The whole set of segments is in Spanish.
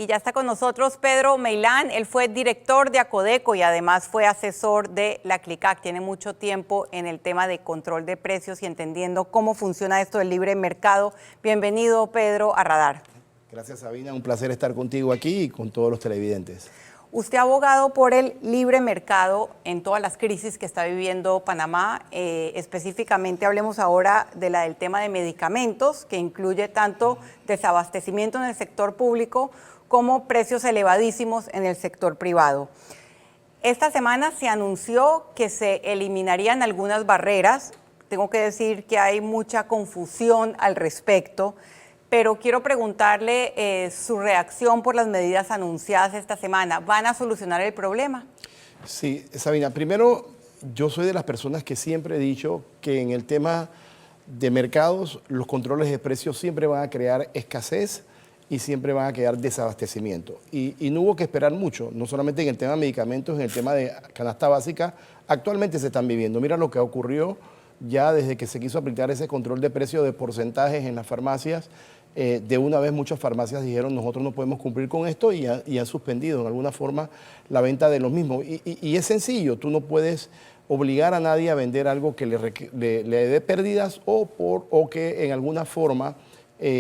ya está con nosotros Pedro Meilán. Él fue director de Acodeco y además fue asesor de la CLICAC. Tiene mucho tiempo en el tema de control de precios y entendiendo cómo funciona esto del libre mercado. Bienvenido, Pedro, a Radar. Gracias, Sabina. Un placer estar contigo aquí y con todos los televidentes. Usted ha abogado por el libre mercado en todas las crisis que está viviendo Panamá. Específicamente hablemos ahora de la del tema de medicamentos, que incluye tanto desabastecimiento en el sector público como precios elevadísimos en el sector privado. Esta semana se anunció que se eliminarían algunas barreras. Tengo que decir que hay mucha confusión al respecto, pero quiero preguntarle su reacción por las medidas anunciadas esta semana. ¿Van a solucionar el problema? Sí, Sabina, primero yo soy de las personas que siempre he dicho que en el tema de mercados los controles de precios siempre van a crear escasez y siempre van a crear desabastecimiento. Y no hubo que esperar mucho, no solamente en el tema de medicamentos, en el tema de canasta básica, actualmente se están viviendo. Mira lo que ocurrió ya desde que se quiso aplicar ese control de precios de porcentajes en las farmacias. De una vez muchas farmacias dijeron nosotros no podemos cumplir con esto y han suspendido en alguna forma la venta de los mismos. Y es sencillo, tú no puedes obligar a nadie a vender algo que le dé pérdidas o que en alguna forma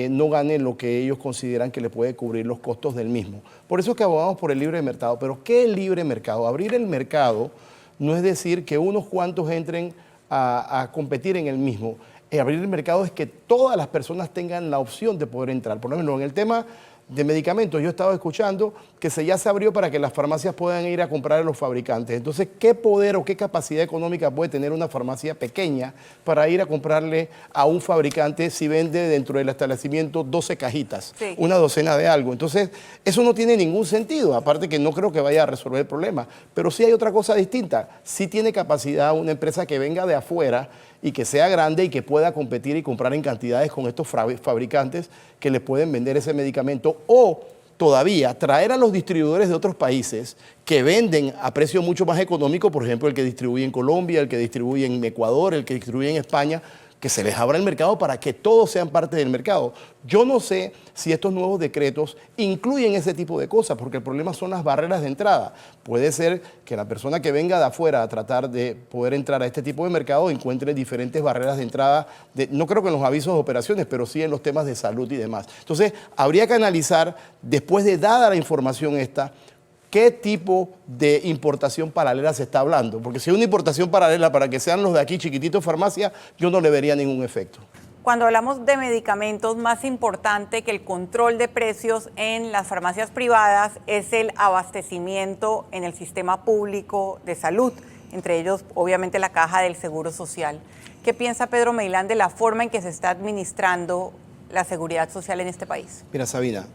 no gane lo que ellos consideran que le puede cubrir los costos del mismo. Por eso es que abogamos por el libre mercado. Pero ¿qué es libre mercado? Abrir el mercado no es decir que unos cuantos entren a competir en el mismo. Abrir el mercado es que todas las personas tengan la opción de poder entrar. Por ejemplo, en el tema de medicamentos, yo he estado escuchando que ya se abrió para que las farmacias puedan ir a comprar a los fabricantes. Entonces, ¿qué poder o qué capacidad económica puede tener una farmacia pequeña para ir a comprarle a un fabricante si vende dentro del establecimiento 12 cajitas, sí, una docena de algo? Entonces, eso no tiene ningún sentido, aparte que no creo que vaya a resolver el problema. Pero sí hay otra cosa distinta. Sí tiene capacidad una empresa que venga de afuera y que sea grande y que pueda competir y comprar en cantidades con estos fabricantes que les pueden vender ese medicamento, o todavía traer a los distribuidores de otros países que venden a precio mucho más económico, por ejemplo, el que distribuye en Colombia, el que distribuye en Ecuador, el que distribuye en España, que se les abra el mercado para que todos sean parte del mercado. Yo no sé si estos nuevos decretos incluyen ese tipo de cosas, porque el problema son las barreras de entrada. Puede ser que la persona que venga de afuera a tratar de poder entrar a este tipo de mercado encuentre diferentes barreras de entrada, no creo que en los avisos de operaciones, pero sí en los temas de salud y demás. Entonces, habría que analizar, después de dada la información esta, ¿qué tipo de importación paralela se está hablando? Porque si hay una importación paralela para que sean los de aquí chiquititos farmacia, yo no le vería ningún efecto. Cuando hablamos de medicamentos, más importante que el control de precios en las farmacias privadas es el abastecimiento en el sistema público de salud, entre ellos obviamente la caja del Seguro Social. ¿Qué piensa Pedro Meilán de la forma en que se está administrando la seguridad social en este país? Mira, Sabina,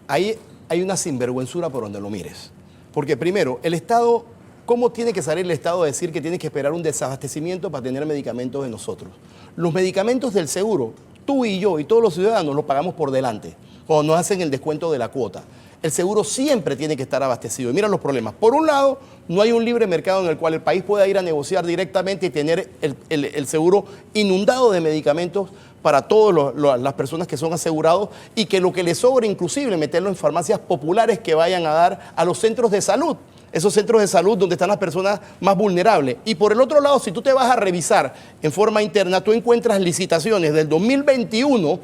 hay una sinvergüenzura por donde lo mires. Porque primero, el Estado, ¿cómo tiene que salir el Estado a decir que tiene que esperar un desabastecimiento para tener medicamentos de nosotros? Los medicamentos del seguro, tú y yo y todos los ciudadanos los pagamos por delante, cuando nos hacen el descuento de la cuota. El seguro siempre tiene que estar abastecido. Y mira los problemas. Por un lado, no hay un libre mercado en el cual el país pueda ir a negociar directamente y tener el seguro inundado de medicamentos para todas las personas que son asegurados, y que lo que les sobre inclusive meterlo en farmacias populares que vayan a dar a los centros de salud. Esos centros de salud donde están las personas más vulnerables. Y por el otro lado, si tú te vas a revisar en forma interna, tú encuentras licitaciones del 2021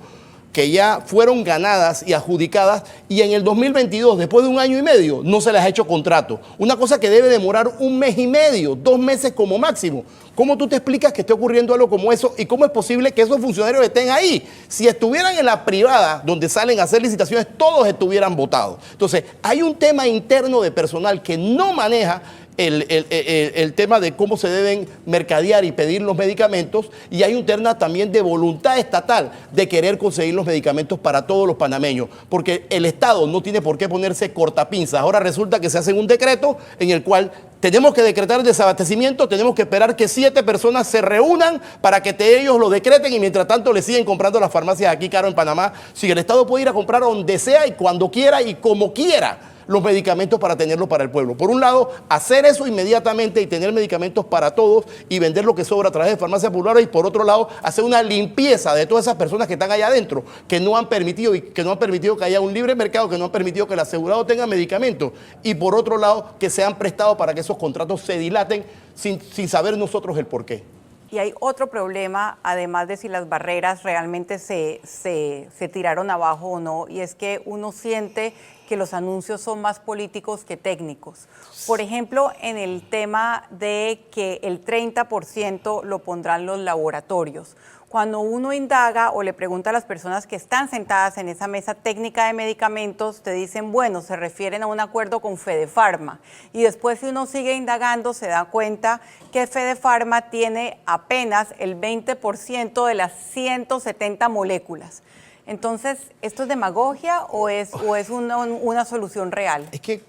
que ya fueron ganadas y adjudicadas, y en el 2022, después de un año y medio, no se les ha hecho contrato. Una cosa que debe demorar 1 mes y medio, 2 meses como máximo. ¿Cómo tú te explicas que esté ocurriendo algo como eso? ¿Y cómo es posible que esos funcionarios estén ahí? Si estuvieran en la privada, donde salen a hacer licitaciones, todos estuvieran votados. Entonces, hay un tema interno de personal que no maneja el tema de cómo se deben mercadear y pedir los medicamentos, y hay un tema también de voluntad estatal de querer conseguir los medicamentos para todos los panameños, porque el Estado no tiene por qué ponerse cortapinzas. Ahora resulta que se hace un decreto en el cual tenemos que decretar el desabastecimiento, tenemos que esperar que 7 personas se reúnan para que ellos lo decreten, y mientras tanto le siguen comprando las farmacias aquí caro en Panamá, si el Estado puede ir a comprar donde sea y cuando quiera y como quiera los medicamentos para tenerlos para el pueblo. Por un lado, hacer eso inmediatamente y tener medicamentos para todos y vender lo que sobra a través de farmacias populares, y por otro lado, hacer una limpieza de todas esas personas que están allá adentro, que no han permitido que haya un libre mercado, que no han permitido que el asegurado tenga medicamentos, y por otro lado, que se han prestado para que esos contratos se dilaten sin saber nosotros el por qué. Y hay otro problema, además de si las barreras realmente se tiraron abajo o no, y es que uno siente que los anuncios son más políticos que técnicos. Por ejemplo, en el tema de que el 30% lo pondrán los laboratorios. Cuando uno indaga o le pregunta a las personas que están sentadas en esa mesa técnica de medicamentos, te dicen, bueno, se refieren a un acuerdo con Fedefarma. Y después, si uno sigue indagando, se da cuenta que Fedefarma tiene apenas el 20% de las 170 moléculas. Entonces, ¿esto es demagogia o es una solución real? Es que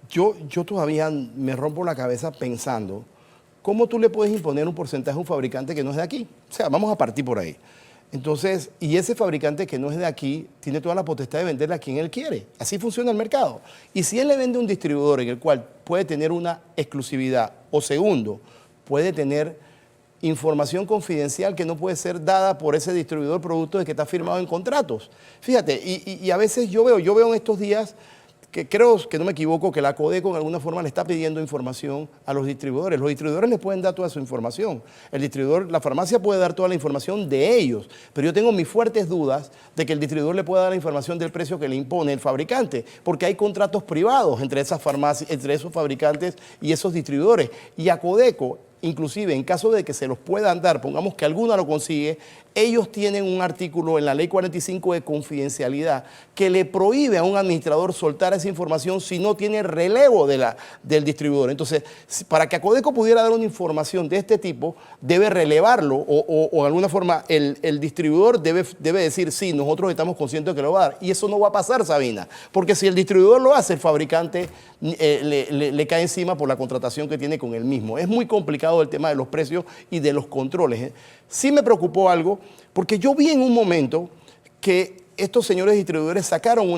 yo todavía me rompo la cabeza pensando, ¿cómo tú le puedes imponer un porcentaje a un fabricante que no es de aquí? O sea, vamos a partir por ahí. Entonces, y ese fabricante que no es de aquí tiene toda la potestad de venderle a quien él quiere. Así funciona el mercado. Y si él le vende a un distribuidor en el cual puede tener una exclusividad, o segundo, puede tener información confidencial que no puede ser dada por ese distribuidor producto de que está firmado en contratos. Fíjate, y a veces yo veo en estos días que creo que no me equivoco, que la Codeco de alguna forma le está pidiendo información a los distribuidores. Los distribuidores les pueden dar toda su información. El distribuidor, la farmacia puede dar toda la información de ellos, pero yo tengo mis fuertes dudas de que el distribuidor le pueda dar la información del precio que le impone el fabricante, porque hay contratos privados entre esas farmacias, entre esos fabricantes y esos distribuidores. Y a Codeco, inclusive en caso de que se los puedan dar, pongamos que alguna lo consigue, ellos tienen un artículo en la Ley 45 de confidencialidad que le prohíbe a un administrador soltar esa información si no tiene relevo del distribuidor. Entonces, para que a Codeco pudiera dar una información de este tipo, debe relevarlo o de alguna forma el distribuidor debe decir, sí, nosotros estamos conscientes de que lo va a dar. Y eso no va a pasar, Sabina, porque si el distribuidor lo hace, el fabricante le cae encima por la contratación que tiene con él mismo. Es muy complicado el tema de los precios y de los controles, ¿eh? Sí me preocupó algo, porque yo vi en un momento que estos señores distribuidores sacaron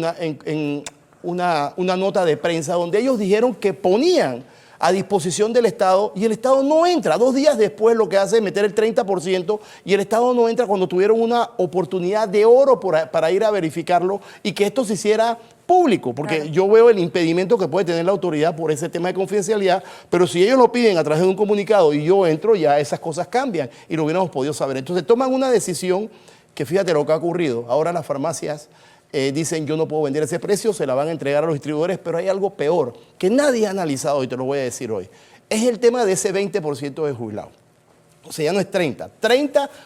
una nota de prensa donde ellos dijeron que ponían a disposición del Estado y el Estado no entra. 2 días después lo que hace es meter el 30% y el Estado no entra cuando tuvieron una oportunidad de oro para ir a verificarlo y que esto se hiciera público, porque claro, yo veo el impedimento que puede tener la autoridad por ese tema de confidencialidad, pero si ellos lo piden a través de un comunicado y yo entro, ya esas cosas cambian y lo hubiéramos podido saber. Entonces toman una decisión que fíjate lo que ha ocurrido. Ahora las farmacias dicen yo no puedo vender ese precio, se la van a entregar a los distribuidores, pero hay algo peor que nadie ha analizado y te lo voy a decir hoy. Es el tema de ese 20% de jubilados. O sea, ya no es 30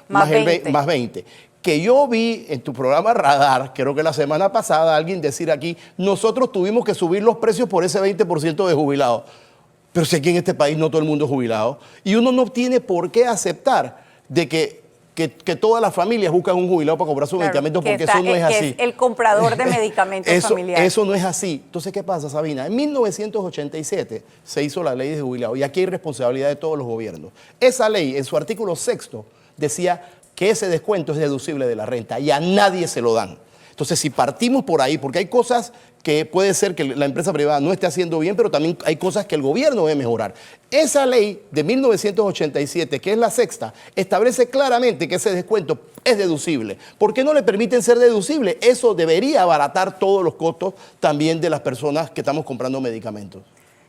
más 20. Que yo vi en tu programa Radar, creo que la semana pasada, alguien decir aquí, nosotros tuvimos que subir los precios por ese 20% de jubilados. Pero si aquí en este país no todo el mundo es jubilado. Y uno no tiene por qué aceptar de que todas las familias buscan un jubilado para comprar sus medicamentos, porque eso no es así. Es el comprador de medicamentos familiares. Eso no es así. Entonces, ¿qué pasa, Sabina? En 1987 se hizo la ley de jubilado y aquí hay responsabilidad de todos los gobiernos. Esa ley, en su artículo 6º, decía que ese descuento es deducible de la renta y a nadie se lo dan. Entonces, si partimos por ahí, porque hay cosas que puede ser que la empresa privada no esté haciendo bien, pero también hay cosas que el gobierno debe mejorar. Esa ley de 1987, que es la 6ª, establece claramente que ese descuento es deducible. ¿Por qué no le permiten ser deducible? Eso debería abaratar todos los costos también de las personas que estamos comprando medicamentos.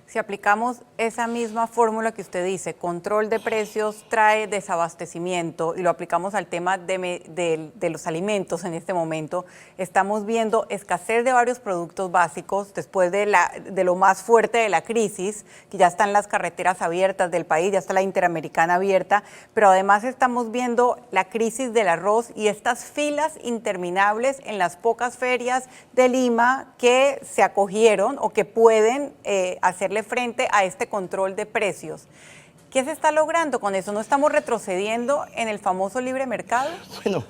Si aplicamos esa misma fórmula que usted dice, control de precios trae desabastecimiento, y lo aplicamos al tema de los alimentos en este momento, estamos viendo escasez de varios productos básicos después de lo más fuerte de la crisis, que ya están las carreteras abiertas del país, ya está la Interamericana abierta, pero además estamos viendo la crisis del arroz y estas filas interminables en las pocas ferias de Lima que se acogieron o que pueden hacerle frente a este control de precios. ¿Qué se está logrando con eso? ¿No estamos retrocediendo en el famoso libre mercado? Bueno,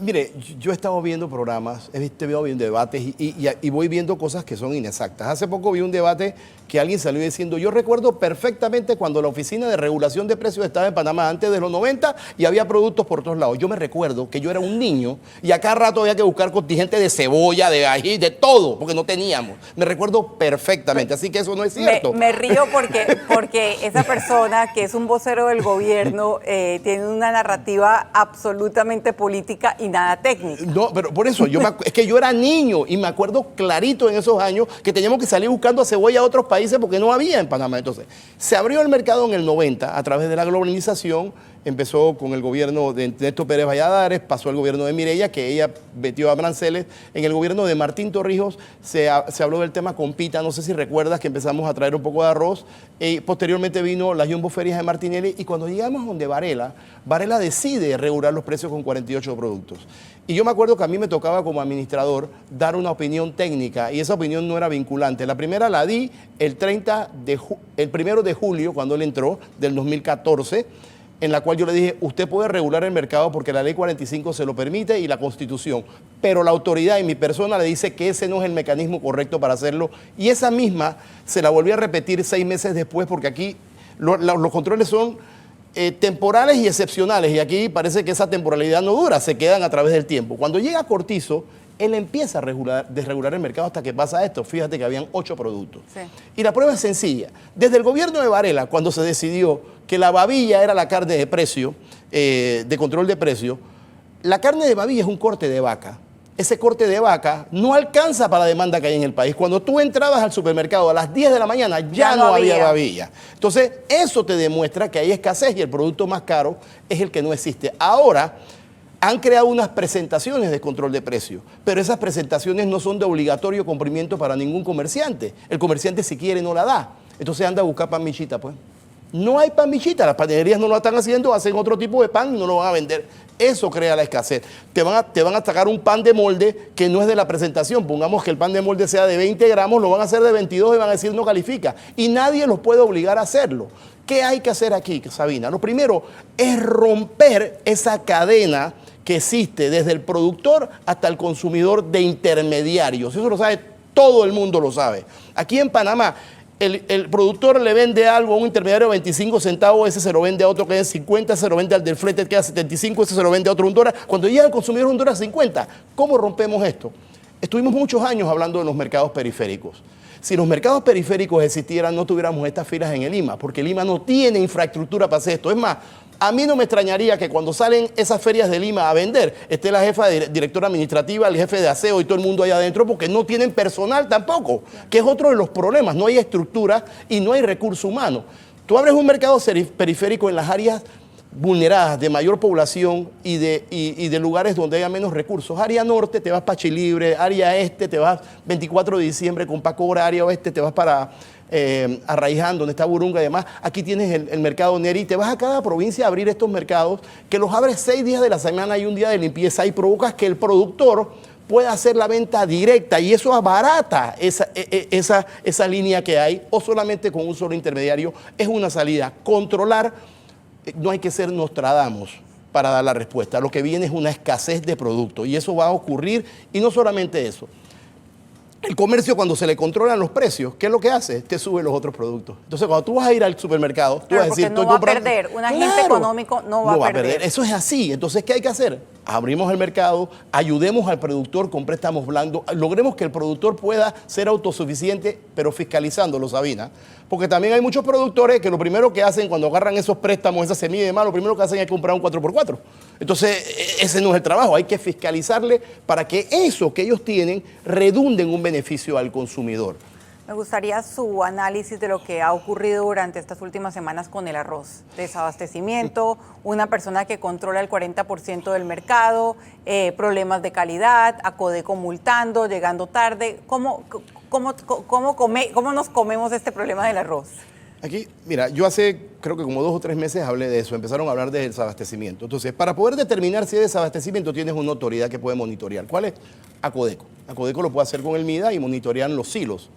mire, yo he estado viendo programas, he estado viendo debates y voy viendo cosas que son inexactas. Hace poco vi un debate que alguien salió diciendo, yo recuerdo perfectamente cuando la Oficina de Regulación de Precios estaba en Panamá antes de los 90 y había productos por todos lados. Yo me recuerdo que yo era un niño y a cada rato había que buscar contingente de cebolla, de ají, de todo, porque no teníamos. Me recuerdo perfectamente, así que eso no es cierto. Me río porque esa persona que es un vocero del gobierno tiene una narrativa absolutamente política y nada técnica. No, pero por eso, es que yo era niño y me acuerdo clarito en esos años que teníamos que salir buscando a cebolla a otros países porque no había en Panamá. Entonces, se abrió el mercado en el 90 a través de la globalización. Empezó con el gobierno de Néstor Pérez Valladares, pasó al gobierno de Mireya, que ella metió a aranceles. En el gobierno de Martín Torrijos se habló del tema compita, no sé si recuerdas que empezamos a traer un poco de arroz. Posteriormente vino las Jumbo Ferias de Martinelli y cuando llegamos donde Varela decide regular los precios con 48 productos. Y yo me acuerdo que a mí me tocaba como administrador dar una opinión técnica y esa opinión no era vinculante. La primera la di el 1 de julio, cuando él entró, del 2014, en la cual yo le dije, usted puede regular el mercado porque la ley 45 se lo permite y la Constitución, pero la autoridad y mi persona le dice que ese no es el mecanismo correcto para hacerlo. Y esa misma se la volví a repetir 6 meses después porque aquí los controles son temporales y excepcionales y aquí parece que esa temporalidad no dura, se quedan a través del tiempo. Cuando llega Cortizo, él empieza a desregular el mercado hasta que pasa esto. Fíjate que habían 8 productos. Sí. Y la prueba es sencilla. Desde el gobierno de Varela, cuando se decidió que la babilla era la carne de precio, de control de precio, la carne de babilla es un corte de vaca. Ese corte de vaca no alcanza para la demanda que hay en el país. Cuando tú entrabas al supermercado a las 10 de la mañana, ya no había babilla. Entonces, eso te demuestra que hay escasez y el producto más caro es el que no existe. Ahora, han creado unas presentaciones de control de precios, pero esas presentaciones no son de obligatorio cumplimiento para ningún comerciante. El comerciante si quiere no la da. Entonces anda a buscar pan michita, pues. No hay pan michita, las panaderías no lo están haciendo, hacen otro tipo de pan y no lo van a vender. Eso crea la escasez. Te van a sacar un pan de molde que no es de la presentación. Pongamos que el pan de molde sea de 20 gramos, lo van a hacer de 22 y van a decir no califica. Y nadie los puede obligar a hacerlo. ¿Qué hay que hacer aquí, Sabina? Lo primero es romper esa cadena que existe desde el productor hasta el consumidor de intermediarios. Eso lo sabe, todo el mundo lo sabe. Aquí en Panamá, el productor le vende algo a un intermediario de 25 centavos, ese se lo vende a otro que es 50, se lo vende al del flete que es 75, ese se lo vende a otro $1. Cuando llega al consumidor $1.50, ¿cómo rompemos esto? Estuvimos muchos años hablando de los mercados periféricos. Si los mercados periféricos existieran, no tuviéramos estas filas en el Lima, porque Lima no tiene infraestructura para hacer esto. Es más, a mí no me extrañaría que cuando salen esas ferias de Lima a vender, esté la jefa directora administrativa, el jefe de aseo y todo el mundo allá adentro, porque no tienen personal tampoco, que es otro de los problemas. No hay estructura y no hay recurso humano. Tú abres un mercado periférico en las áreas vulneradas, de mayor población y de lugares donde haya menos recursos. Área norte te vas para Chilibre, área este te vas 24 de diciembre con Pacora, área oeste te vas para Arraiján, donde está Burunga y demás. Aquí tienes el mercado Neri. Te vas a cada provincia a abrir estos mercados que los abres 6 días de la semana y un día de limpieza y provocas que el productor pueda hacer la venta directa y eso abarata esa línea que hay o solamente con un solo intermediario. Es una salida. Controlar. No hay que ser Nostradamus para dar la respuesta. Lo que viene es una escasez de productos y eso va a ocurrir. Y no solamente eso. El comercio, cuando se le controlan los precios, ¿qué es lo que hace? Te sube los otros productos. Entonces, cuando tú vas a ir al supermercado, tú vas a decir... no va a perder. Un agente económico no va a perder. Eso es así. Entonces, ¿qué hay que hacer? Abrimos el mercado, ayudemos al productor con préstamos blandos, logremos que el productor pueda ser autosuficiente, pero fiscalizándolo, Sabina. Porque también hay muchos productores que lo primero que hacen cuando agarran esos préstamos, esa semilla y demás, lo primero que hacen es comprar un 4x4. Entonces, ese no es el trabajo. Hay que fiscalizarle para que eso que ellos tienen redunde en un beneficio al consumidor. Me gustaría su análisis de lo que ha ocurrido durante estas últimas semanas con el arroz. Desabastecimiento, una persona que controla el 40% del mercado, problemas de calidad, a Codeco multando, llegando tarde. ¿Cómo nos comemos este problema del arroz? Aquí, mira, yo hace creo que como 2 o 3 meses hablé de eso, empezaron a hablar de desabastecimiento. Entonces, para poder determinar si hay desabastecimiento tienes una autoridad que puede monitorear. ¿Cuál es? Acodeco. Acodeco lo puede hacer con el MIDA y monitorean los silos.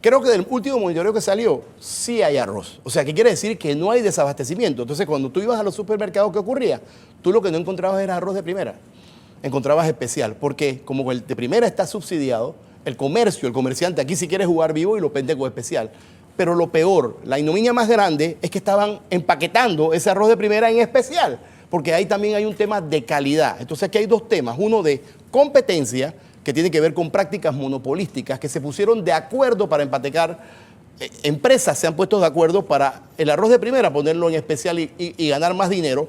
Creo que del último monitoreo que salió, sí hay arroz. O sea, ¿qué quiere decir? Que no hay desabastecimiento. Entonces, cuando tú ibas a los supermercados, ¿qué ocurría? Tú lo que no encontrabas era arroz de primera. Encontrabas especial. Porque como el de primera está subsidiado, el comercio, el comerciante aquí sí quiere jugar vivo y lo vende con especial. Pero lo peor, la ignominia más grande, es que estaban empaquetando ese arroz de primera en especial. Porque ahí también hay un tema de calidad. Entonces, aquí hay dos temas. Uno de competencia, que tiene que ver con prácticas monopolísticas que se pusieron de acuerdo para empaquetar. Empresas se han puesto de acuerdo para el arroz de primera ponerlo en especial y ganar más dinero.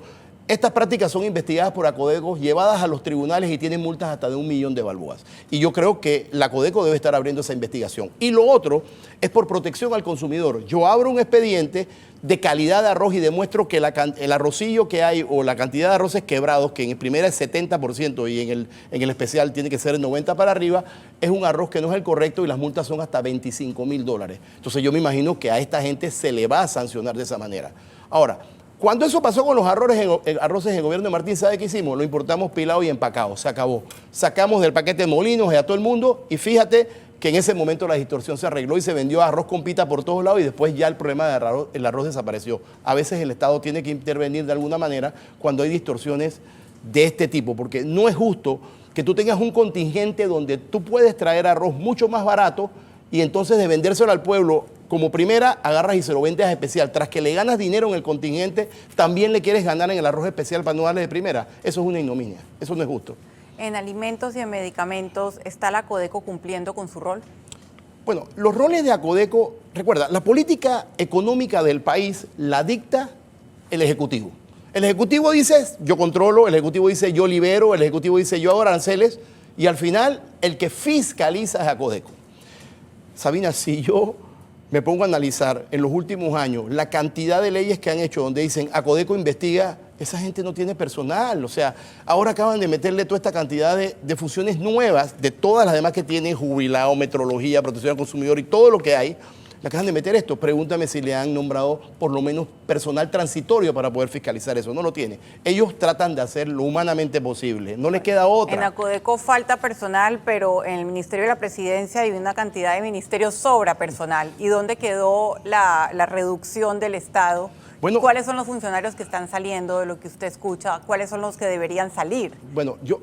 Estas prácticas son investigadas por Acodeco, llevadas a los tribunales y tienen multas hasta de 1 millón de balboas. Y yo creo que la Acodeco debe estar abriendo esa investigación. Y lo otro es por protección al consumidor. Yo abro un expediente de calidad de arroz y demuestro que el arrocillo que hay o la cantidad de arroces quebrados, que en el primera es 70% y en el especial tiene que ser el 90% para arriba, es un arroz que no es el correcto y las multas son hasta $25,000. Entonces yo me imagino que a esta gente se le va a sancionar de esa manera. Ahora, cuando eso pasó con los arroces en el gobierno de Martín, ¿sabe qué hicimos? Lo importamos pilado y empacado, se acabó. Sacamos del paquete de Molinos y a todo el mundo y fíjate que en ese momento la distorsión se arregló y se vendió arroz con pita por todos lados y después ya el problema del arroz desapareció. A veces el Estado tiene que intervenir de alguna manera cuando hay distorsiones de este tipo, porque no es justo que tú tengas un contingente donde tú puedes traer arroz mucho más barato y entonces de vendérselo al pueblo como primera, agarras y se lo vendes a especial. Tras que le ganas dinero en el contingente, también le quieres ganar en el arroz especial para no darle de primera. Eso es una ignominia, eso no es justo. En alimentos y en medicamentos, ¿está la Acodeco cumpliendo con su rol? Bueno, los roles de Acodeco, recuerda, la política económica del país la dicta el Ejecutivo. El Ejecutivo dice, yo controlo, el Ejecutivo dice, yo libero, el Ejecutivo dice, yo hago aranceles, y al final, el que fiscaliza es Acodeco. Sabina, si yo me pongo a analizar en los últimos años la cantidad de leyes que han hecho donde dicen Acodeco investiga, esa gente no tiene personal. O sea, ahora acaban de meterle toda esta cantidad de funciones nuevas, de todas las demás que tienen, jubilado, metrología, protección al consumidor y todo lo que hay. Le acaban de meter esto. Pregúntame si le han nombrado por lo menos personal transitorio para poder fiscalizar eso. No lo tiene. Ellos tratan de hacer lo humanamente posible. No les queda otra. En Acodeco falta personal, pero en el Ministerio de la Presidencia hay una cantidad de ministerios sobra personal. ¿Y dónde quedó la reducción del Estado? Bueno, ¿cuáles son los funcionarios que están saliendo de lo que usted escucha? ¿Cuáles son los que deberían salir? Bueno, yo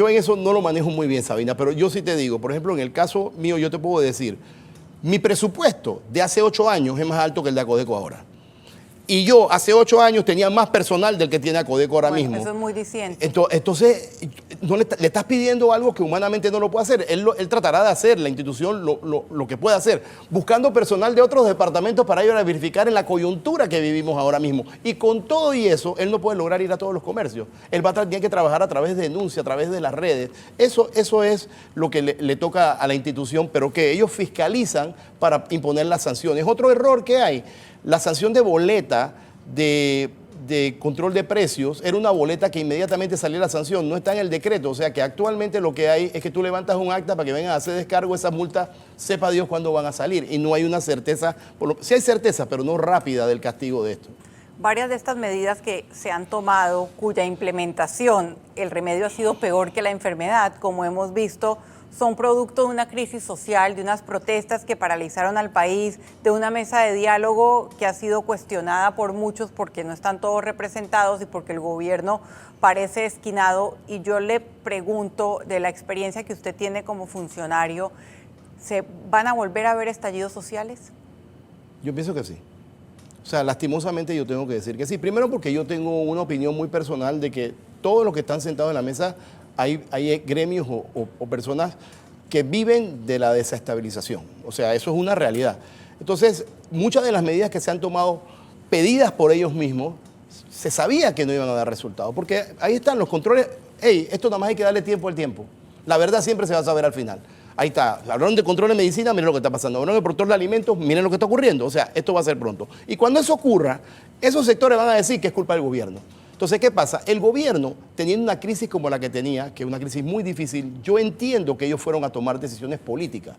en eso no lo manejo muy bien, Sabina, pero yo sí te digo, por ejemplo, en el caso mío, yo te puedo decir, mi presupuesto de hace 8 años es más alto que el de Acodeco ahora. Y yo hace 8 años tenía más personal del que tiene Acodeco ahora mismo. Eso es muy diciente. Entonces no le estás pidiendo algo que humanamente no lo puede hacer. Él tratará de hacer, la institución, lo que pueda hacer, buscando personal de otros departamentos para ir a verificar en la coyuntura que vivimos ahora mismo. Y con todo y eso, él no puede lograr ir a todos los comercios. Él va a tener que trabajar a través de denuncia, a través de las redes. Eso es lo que le toca a la institución, pero que ellos fiscalizan para imponer las sanciones. Otro error que hay, la sanción de boleta de control de precios era una boleta que inmediatamente salía la sanción, no está en el decreto, o sea que actualmente lo que hay es que tú levantas un acta para que vengan a hacer descargo, esas multas, sepa Dios cuándo van a salir y no hay una certeza, sí hay certeza, pero no rápida del castigo de esto. Varias de estas medidas que se han tomado, cuya implementación, el remedio ha sido peor que la enfermedad, como hemos visto, son producto de una crisis social, de unas protestas que paralizaron al país, de una mesa de diálogo que ha sido cuestionada por muchos porque no están todos representados y porque el gobierno parece esquinado. Y yo le pregunto, de la experiencia que usted tiene como funcionario, ¿se van a volver a ver estallidos sociales? Yo pienso que sí. O sea, lastimosamente yo tengo que decir que sí. Primero porque yo tengo una opinión muy personal de que todos los que están sentados en la mesa hay gremios o personas que viven de la desestabilización. O sea, eso es una realidad. Entonces, muchas de las medidas que se han tomado pedidas por ellos mismos, se sabía que no iban a dar resultados, porque ahí están los controles. Hey, esto nada más hay que darle tiempo al tiempo. La verdad siempre se va a saber al final. Ahí está. Hablaron de control de medicina, miren lo que está pasando. Hablaron de control de alimentos, miren lo que está ocurriendo. O sea, esto va a ser pronto. Y cuando eso ocurra, esos sectores van a decir que es culpa del gobierno. Entonces, ¿qué pasa? El gobierno, teniendo una crisis como la que tenía, que es una crisis muy difícil, yo entiendo que ellos fueron a tomar decisiones políticas,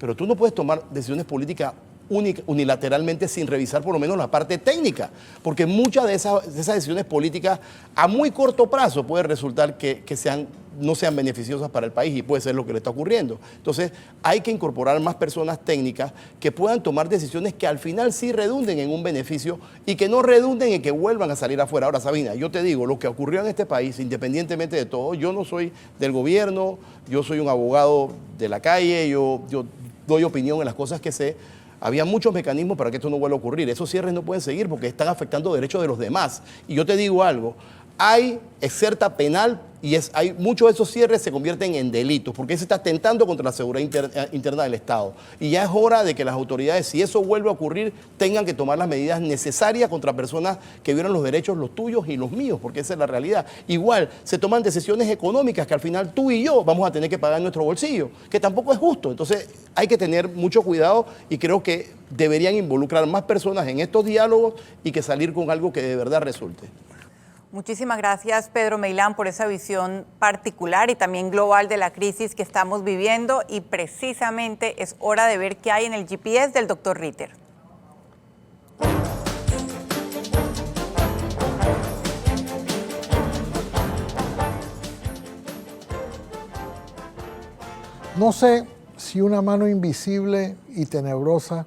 pero tú no puedes tomar decisiones políticas unilateralmente sin revisar por lo menos la parte técnica, porque muchas de esas decisiones políticas a muy corto plazo puede resultar que sean no sean beneficiosas para el país, y puede ser lo que le está ocurriendo. Entonces, hay que incorporar más personas técnicas que puedan tomar decisiones que al final sí redunden en un beneficio y que no redunden en que vuelvan a salir afuera. Ahora, Sabina, yo te digo, lo que ocurrió en este país, independientemente de todo, yo no soy del gobierno, yo soy un abogado de la calle, yo doy opinión en las cosas que sé. Había muchos mecanismos para que esto no vuelva a ocurrir. Esos cierres no pueden seguir porque están afectando derechos de los demás. Y yo te digo algo, hay exerta penal y hay muchos de esos cierres se convierten en delitos porque se está atentando contra la seguridad interna del Estado. Y ya es hora de que las autoridades, si eso vuelve a ocurrir, tengan que tomar las medidas necesarias contra personas que violan los derechos, los tuyos y los míos, porque esa es la realidad. Igual, se toman decisiones económicas que al final tú y yo vamos a tener que pagar en nuestro bolsillo, que tampoco es justo. Entonces, hay que tener mucho cuidado y creo que deberían involucrar más personas en estos diálogos y que salir con algo que de verdad resulte. Muchísimas gracias, Pedro Meilán, por esa visión particular y también global de la crisis que estamos viviendo, y precisamente es hora de ver qué hay en el GPS del doctor Ritter. No sé si una mano invisible y tenebrosa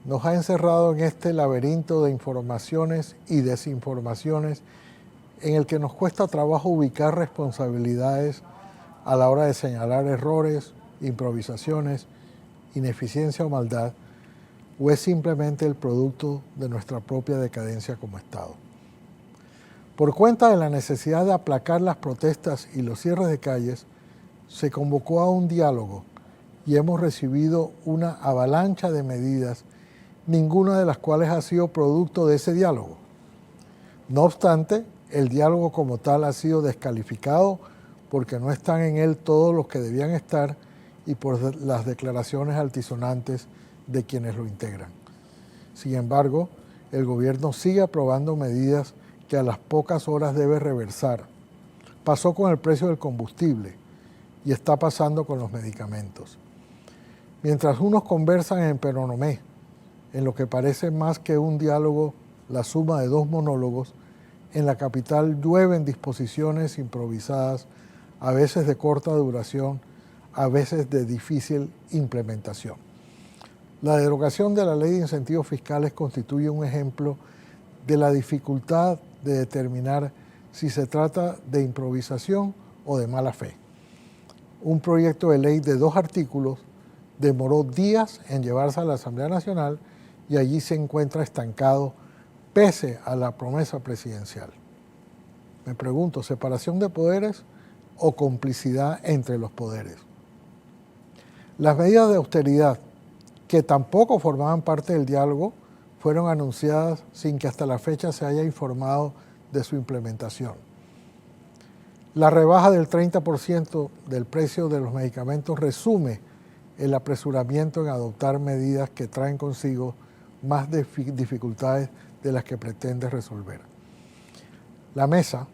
nos ha encerrado en este laberinto de informaciones y desinformaciones en el que nos cuesta trabajo ubicar responsabilidades a la hora de señalar errores, improvisaciones, ineficiencia o maldad, o es simplemente el producto de nuestra propia decadencia como Estado. Por cuenta de la necesidad de aplacar las protestas y los cierres de calles, se convocó a un diálogo y hemos recibido una avalancha de medidas, ninguna de las cuales ha sido producto de ese diálogo. No obstante, el diálogo como tal ha sido descalificado porque no están en él todos los que debían estar y por las declaraciones altisonantes de quienes lo integran. Sin embargo, el gobierno sigue aprobando medidas que a las pocas horas debe reversar. Pasó con el precio del combustible y está pasando con los medicamentos. Mientras unos conversan en Peronomé, en lo que parece más que un diálogo, la suma de dos monólogos, en la capital llueven disposiciones improvisadas, a veces de corta duración, a veces de difícil implementación. La derogación de la Ley de Incentivos Fiscales constituye un ejemplo de la dificultad de determinar si se trata de improvisación o de mala fe. Un proyecto de ley de 2 artículos demoró días en llevarse a la Asamblea Nacional y allí se encuentra estancado pese a la promesa presidencial. Me pregunto, ¿separación de poderes o complicidad entre los poderes? Las medidas de austeridad, que tampoco formaban parte del diálogo, fueron anunciadas sin que hasta la fecha se haya informado de su implementación. La rebaja del 30% del precio de los medicamentos resume el apresuramiento en adoptar medidas que traen consigo más dificultades de las que pretende resolver. La mesa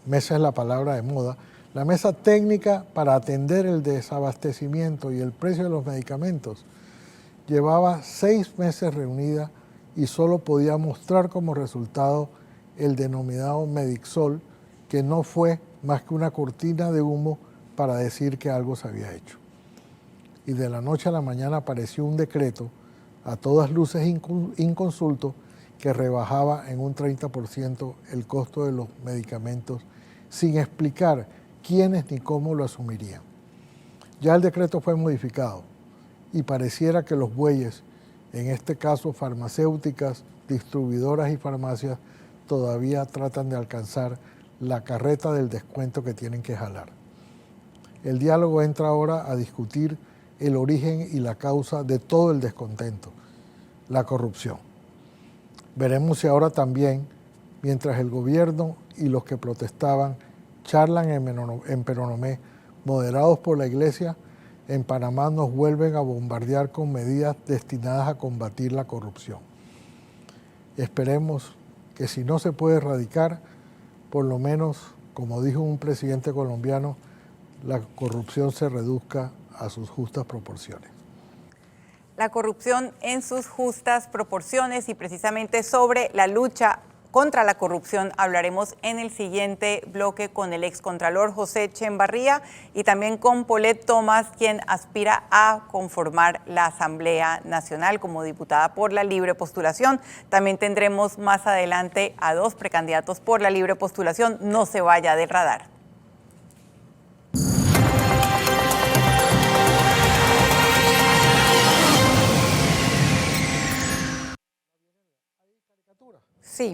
es la palabra de moda, la mesa técnica para atender el desabastecimiento y el precio de los medicamentos llevaba 6 meses reunida y solo podía mostrar como resultado el denominado Medixol, que no fue más que una cortina de humo para decir que algo se había hecho. Y de la noche a la mañana apareció un decreto, a todas luces inconsulto, que rebajaba en un 30% el costo de los medicamentos sin explicar quiénes ni cómo lo asumirían. Ya el decreto fue modificado y pareciera que los bueyes, en este caso farmacéuticas, distribuidoras y farmacias, todavía tratan de alcanzar la carreta del descuento que tienen que jalar. El diálogo entra ahora a discutir el origen y la causa de todo el descontento, la corrupción. Veremos si ahora también, mientras el gobierno y los que protestaban charlan en Peronomé, moderados por la Iglesia, en Panamá nos vuelven a bombardear con medidas destinadas a combatir la corrupción. Esperemos que si no se puede erradicar, por lo menos, como dijo un presidente colombiano, la corrupción se reduzca a sus justas proporciones. La corrupción en sus justas proporciones, y precisamente sobre la lucha contra la corrupción. Hablaremos en el siguiente bloque con el excontralor José Echevarría y también con Paulette Thomas, quien aspira a conformar la Asamblea Nacional como diputada por la libre postulación. También tendremos más adelante a 2 precandidatos por la libre postulación. No se vaya del radar.